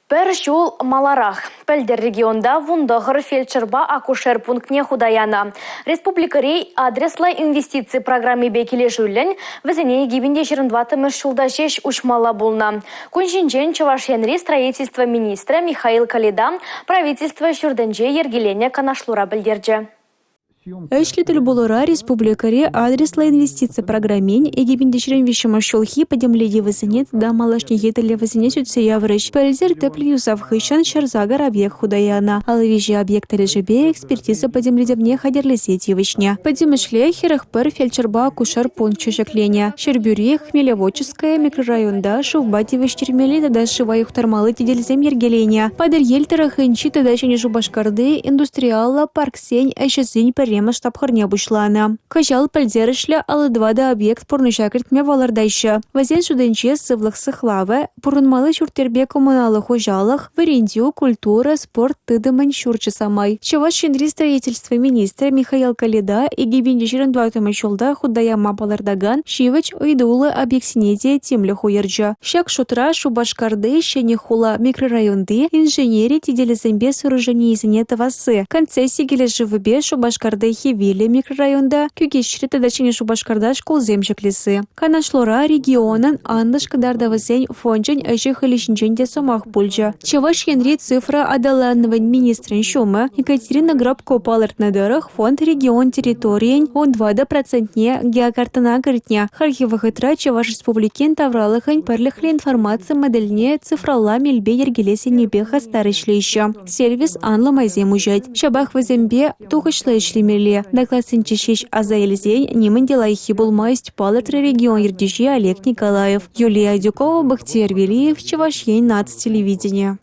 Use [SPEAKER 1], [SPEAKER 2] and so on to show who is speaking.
[SPEAKER 1] Пір жол маларах. Пәлдер регионда вундағыр фельдшерба акушер пунктне худаяна. Республикарей адреслы инвестиции программе бекеле жүлін, візіне егебінде 22 жылда жеш учмала болна. Күнжінжен Чавашенри строительство министра Михаил Калида правительство жүрдінже ергелене канашлура білдерді.
[SPEAKER 2] Эшлетель болура республикаре адреслы инвестиции программень егебендешерен вещама шолхи подемледи вызынет да малашне етеле вызынет үтсе яврыш. Пэльзер теплі юсавхышан шарзагар объект худаяна. Алывежи объекта жебе экспертиза подемледевне хадерлесет евышня. Подемышле херах пэр фельдшерба акушер пункт чешекленя. Шербюри хмелеводческая микрорайонда шувбати выштермели тада шива юхтармалы тедельзем ергеленя. Падер ельтера хынчи тада чене жубашкарды индустриалла парксень әшесень штаб харне бушлана. Кажал пальдерышля алыдвада объект порнышакертме валардайшы. Вазен шуденче сывлық сыхлавы, пурынмалы шуртербе коммуналы хожалых, варендию, культура, спорт тыдымын шурчы самай. Чавашенри строительство министра Михаил Калида и гибендешерен дуатымы шолда худая мапалардаган шивач ойдулы объектинете темлі хуерджа. Шак шутра шубашкарды шене хула микрорайонды инженери тиделезембе сооружение изенета васы. Концессии геле живыбе шубашкарды хевели микрорайонда күгешшірі тадачыне шубашкарда школ земшеклесі. Канашлора регионын андыш кадардавызен фонжен әші хылишінченде сомақ пульжа. Чавашенри цифра адаланывын министрин шумы Екатерина Грабко палыртнадырых фонд регион территориен 2% геокартына кіртне. Хархива хытра Чаваш республикен тавралыхын перліхлі информация модельне цифрала мельбе ергелесе небеха старышлейші. Сервис анлы майзем ужать. Шабах вазембе тухышлы ишлемели. Доклад синчешеш азаэльзень немын делайхи булмайсть палатра регион ердежи Олег Николаев. Юлия Дюкова, Бахтияр Велиев, Чавашень, НАЦ телевидения.